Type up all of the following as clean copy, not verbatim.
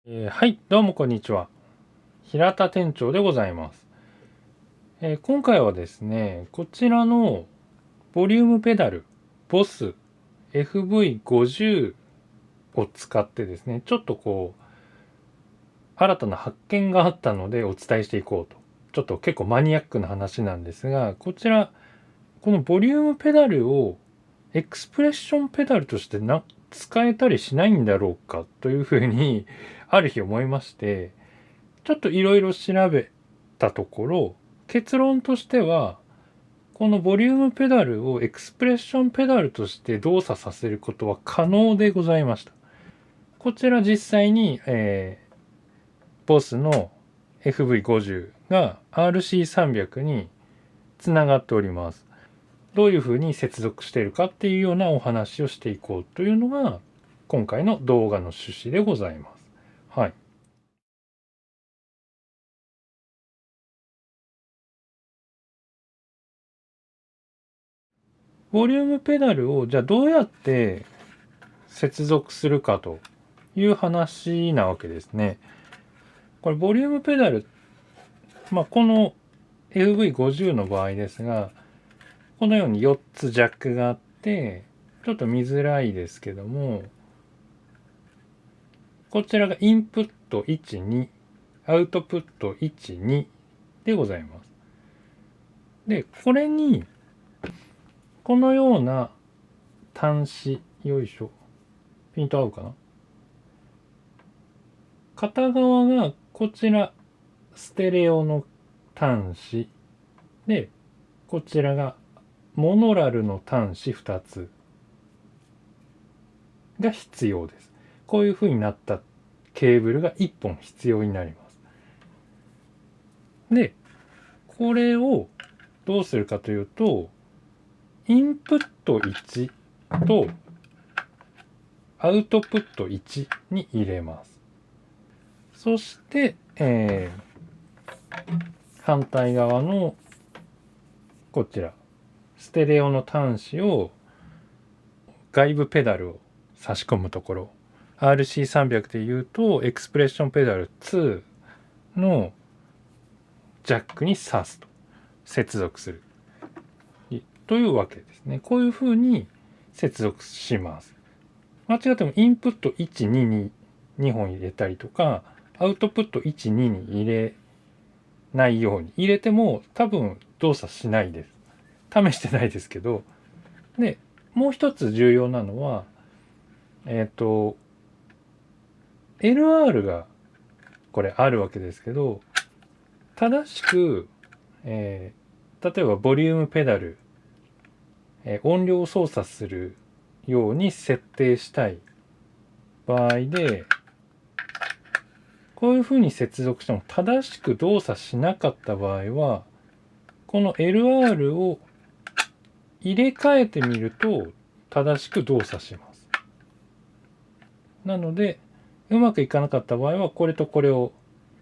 はい、どうもこんにちは。平田店長でございます。今回はですね、こちらのボリュームペダル、BOSS FV50 を使ってですね、ちょっと新たな発見があったのでお伝えしていこうと。ちょっと結構マニアックな話なんですが、このボリュームペダルをエクスプレッションペダルとして使えたりしないんだろうかというふうにある日思いまして、ちょっといろいろ調べたところ、結論としては、このボリュームペダルをエクスプレッションペダルとして動作させることは可能でございました。こちら実際に、BOSS の FV50 が RC300 につながっております。どういうふうに接続しているかっていうようなお話をしていこうというのが今回の動画の趣旨でございます。はい。ボリュームペダルをじゃあどうやって接続するかという話なわけですね。これボリュームペダル、この FV50 の場合ですが、このように4つジャックがあって、ちょっと見づらいですけども、こちらがインプット1、2、アウトプット1、2でございます。で、これに、このような端子、よいしょ。ピント合うかな？片側がこちらステレオの端子で、こちらがモノラルの端子2つが必要です。こういう風になったケーブルが1本必要になります。で、これをどうするかというと、インプット1とアウトプット1に入れます。そして、反対側のこちらステレオの端子を外部ペダルを差し込むところ RC300 でいうとエクスプレッションペダル2のジャックに挿すと接続するというわけですね。こういうふうに接続します。間違ってもインプット1、2に2本入れたりとかアウトプット1、2に入れないように入れても多分動作しないです。試してないですけど。で、もう一つ重要なのは、LR がこれあるわけですけど、正しく、例えばボリュームペダル、音量を操作するように設定したい場合で、こういうふうに接続しても正しく動作しなかった場合は、この LR を入れ替えてみると正しく動作します。なので、うまくいかなかった場合は、これとこれを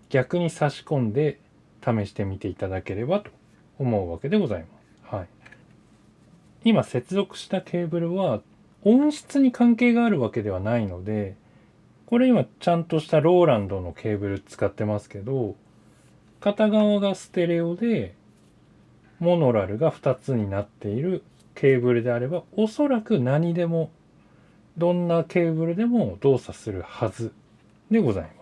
逆に差し込んで試してみていただければと思うわけでございます。はい。今接続したケーブルは音質に関係があるわけではないので、これ今ちゃんとしたローランドのケーブル使ってますけど、片側がステレオでモノラルが2つになっているケーブルであれば、おそらく何でもどんなケーブルでも動作するはずでございます。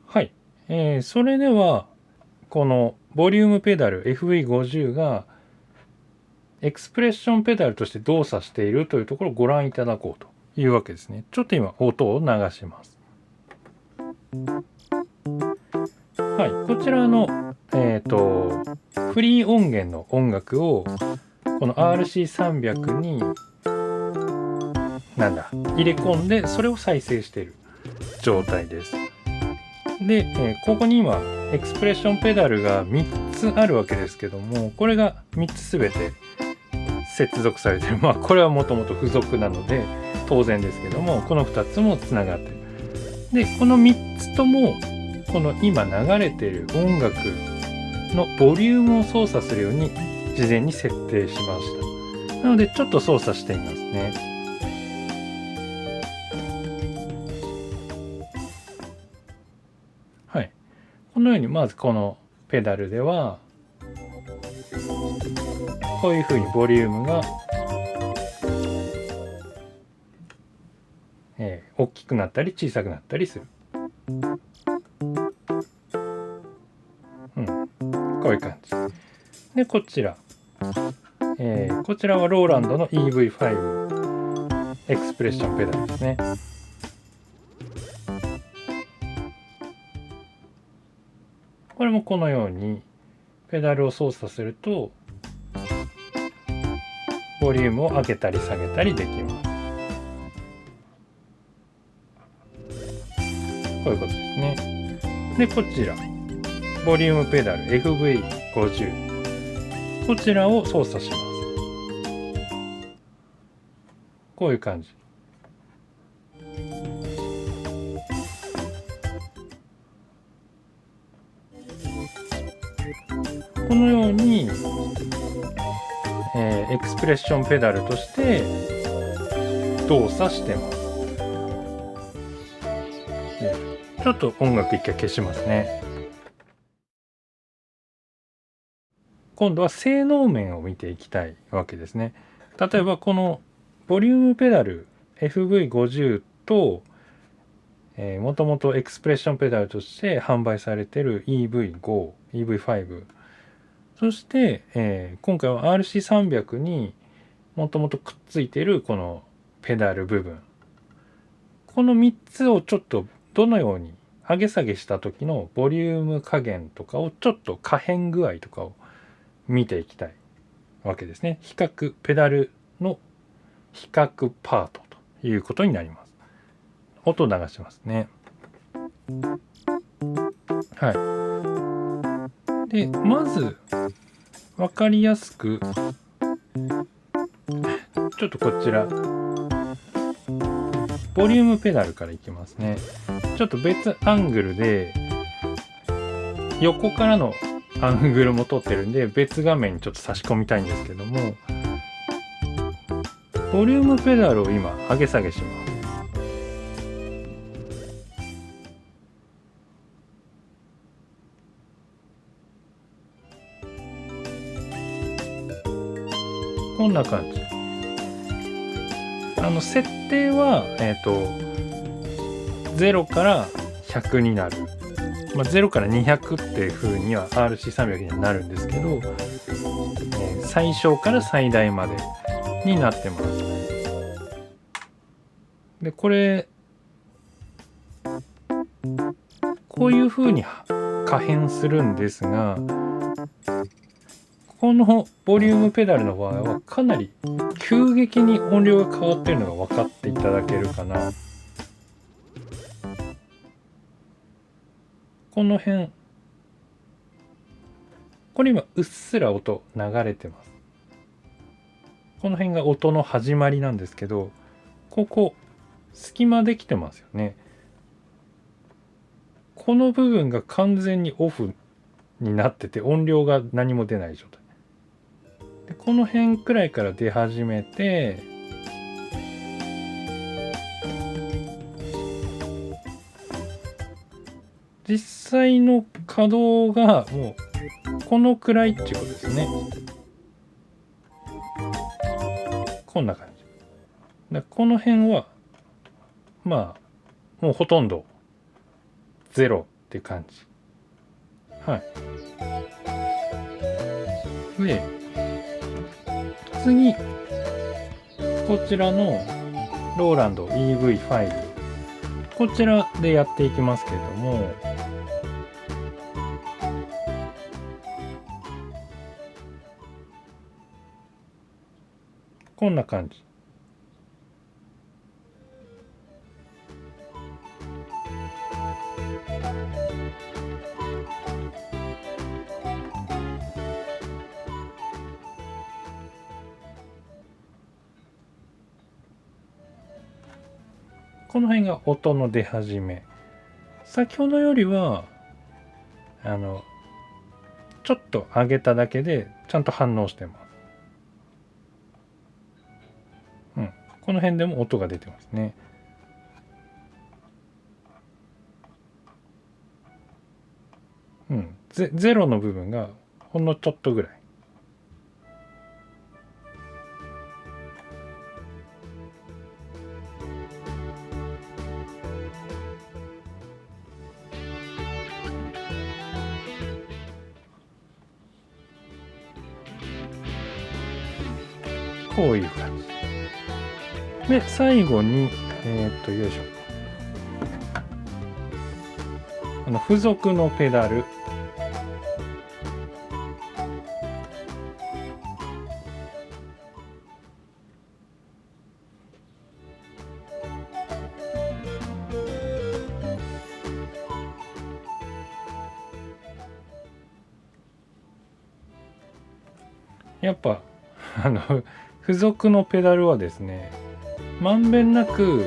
はい。それでは、このボリュームペダル FV50 がエクスプレッションペダルとして動作しているというところをご覧いただこうというわけですね。ちょっと今音を流します。はい。こちらの、フリー音源の音楽をこの RC300 に入れ込んでそれを再生している状態です。で、ここに今エクスプレッションペダルが3つあるわけですけども、これが3つ全て接続されている。これはもともと付属なので当然ですけども、この2つもつながっている。で、この3つともこの今流れている音楽のボリュームを操作するように事前に設定しました。なのでちょっと操作してみますね。このようにまずこのペダルではこういうふうにボリュームが、大きくなったり小さくなったりする。こういう感じで、こちら、こちらはローランドの EV5 エクスプレッションペダルですね。これもこのようにペダルを操作するとボリュームを上げたり下げたりできます。こういうことですね。で、こちらボリュームペダル FV50、 こちらを操作します。こういう感じ。このように、エクスプレッションペダルとして動作してます。ちょっと音楽一回消しますね。今度は性能面を見ていきたいわけですね。例えばこのボリュームペダル FV50 ともともとエクスプレッションペダルとして販売されている EV5、そして、今回は RC300 にもともとくっついているこのペダル部分、この3つをちょっとどのように上げ下げした時のボリューム加減とかをちょっと可変具合とかを見ていきたいわけですね。ペダルの比較パートということになります。音を流しますね。はい。で、まず分かりやすくちょっとこちらボリュームペダルからいきますね。ちょっと別アングルで横からのアングルも撮ってるんで別画面にちょっと差し込みたいんですけども、ボリュームペダルを今上げ下げします。こんな感じ。設定は0から100になる、0から200っていう風には RC300 にはなるんですけど、最小から最大までになってます。で、これこういう風に可変するんですが、このボリュームペダルの場合はかなり急激に音量が変わっているのが分かっていただけるかな。この辺、これ今うっすら音流れてます。この辺が音の始まりなんですけど、ここ隙間できてますよね。この部分が完全にオフになってて音量が何も出ない状態で、この辺くらいから出始めて、実際の稼働がもうこのくらいっていうことですね。こんな感じで、この辺はまあもうほとんどゼロっていう感じ。はい。で、次こちらのローランド EV5、 こちらでやっていきますけれども、こんな感じ。この辺が音の出始め。先ほどよりはちょっと上げただけでちゃんと反応してます。この辺でも音が出てますね。ゼロの部分がほんのちょっとぐらい。こういう感じで、最後によいしょ、付属のペダル、やっぱ付属のペダルはですね、まんべんなく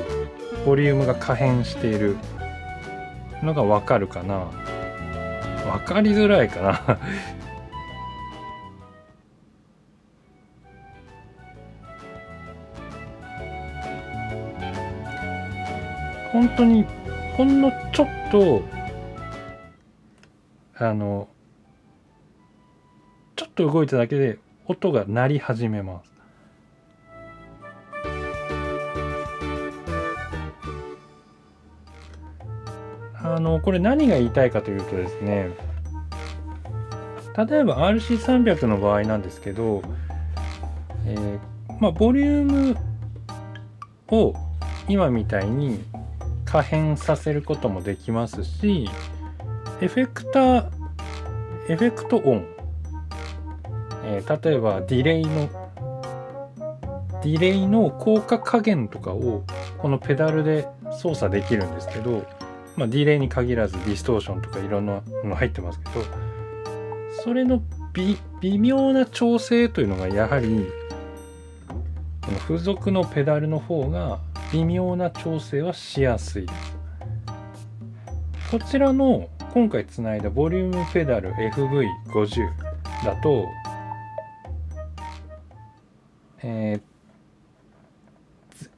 ボリュームが可変しているのがわかるかな。わかりづらいかな本当にほんのちょっとちょっと動いただけで音が鳴り始めます。これ何が言いたいかというとですね、例えば RC300 の場合なんですけど、ボリュームを今みたいに可変させることもできますし、エフェクト音、例えばディレイの効果加減とかをこのペダルで操作できるんですけど、ディレイに限らずディストーションとかいろんなの入ってますけど、それの微妙な調整というのがやはりこの付属のペダルの方が微妙な調整はしやすいです。こちらの今回つないだボリュームペダル FV50 だと、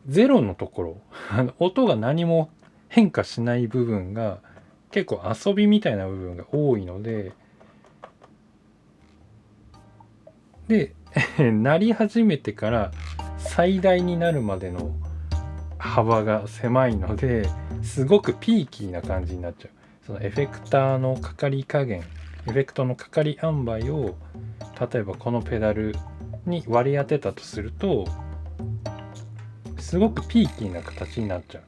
ゼロのところ音が何も変化しない部分が結構遊びみたいな部分が多いので、鳴り始めてから最大になるまでの幅が狭いのですごくピーキーな感じになっちゃう。そのエフェクターのかかり加減、エフェクトのかかり塩梅を例えばこのペダルに割り当てたとすると、すごくピーキーな形になっちゃう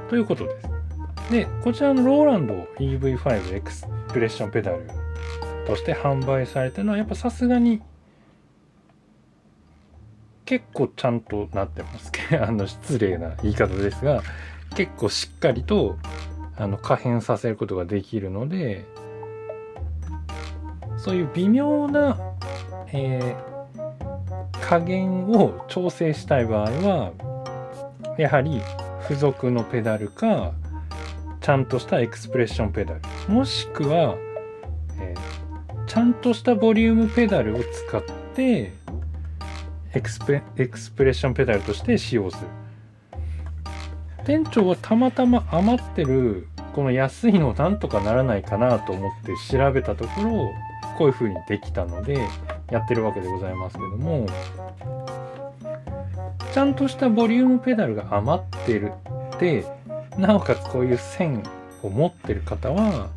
ということです。で、こちらのローランド EV5 エクスプレッションペダルとして販売されてるのはやっぱさすがに結構ちゃんとなってます失礼な言い方ですが、結構しっかりと可変させることができるので、そういう微妙な、加減を調整したい場合はやはり付属のペダルかちゃんとしたエクスプレッションペダル、もしくは、ちゃんとしたボリュームペダルを使ってエクスプレッションペダルとして使用する。店長はたまたま余ってるこの安いのなんとかならないかなと思って調べたところ、こういう風にできたのでやってるわけでございますけども、ちゃんとしたボリュームペダルが余ってるで、なおかつこういう線を持ってる方は、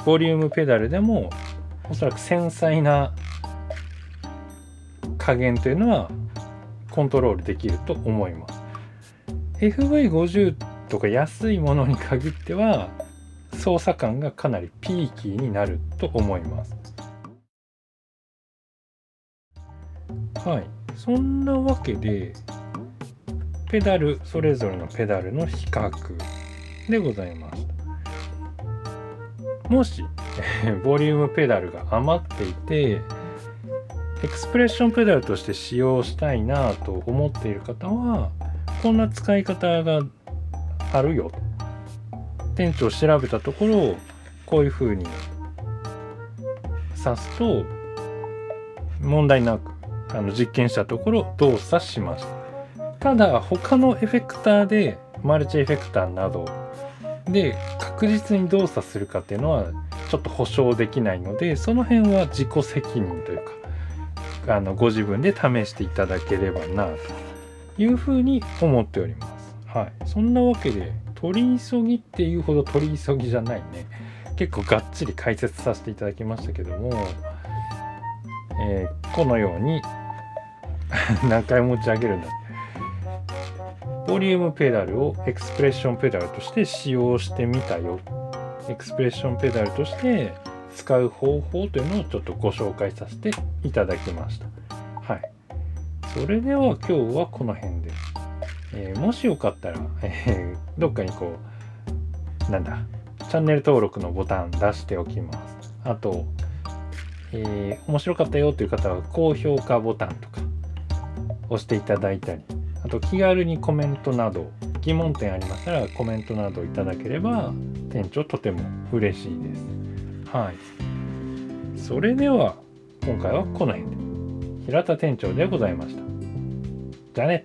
ボリュームペダルでもおそらく繊細な加減というのはコントロールできると思います。FV50 とか安いものに限っては操作感がかなりピーキーになると思います。はい、そんなわけでペダル、それぞれのペダルの比較でございました。もしボリュームペダルが余っていてエクスプレッションペダルとして使用したいなと思っている方は、こんな使い方があるよと。店長調べたところ、こういう風に挿すと問題なく実験したところ動作しました。ただ他のエフェクターでマルチエフェクターなどで確実に動作するかっていうのはちょっと保証できないので、その辺は自己責任というかご自分で試していただければなというふうに思っております。はい、そんなわけで取り急ぎっていうほど取り急ぎじゃないね、結構がっちり解説させていただきましたけども、このように何回持ち上げるんだ、ボリュームペダルをエクスプレッションペダルとして使用してみたよ、エクスプレッションペダルとして使う方法というのをちょっとご紹介させていただきました。はい、それでは今日はこの辺で、もしよかったら、どっかにこうなんだチャンネル登録のボタン出しておきます。あと、面白かったよという方は高評価ボタンとか押していただいたり、あと気軽にコメントなど疑問点ありましたらコメントなどいただければ店長とても嬉しいです。はい、それでは今回はこの辺で。平田店長でございました。じゃあね。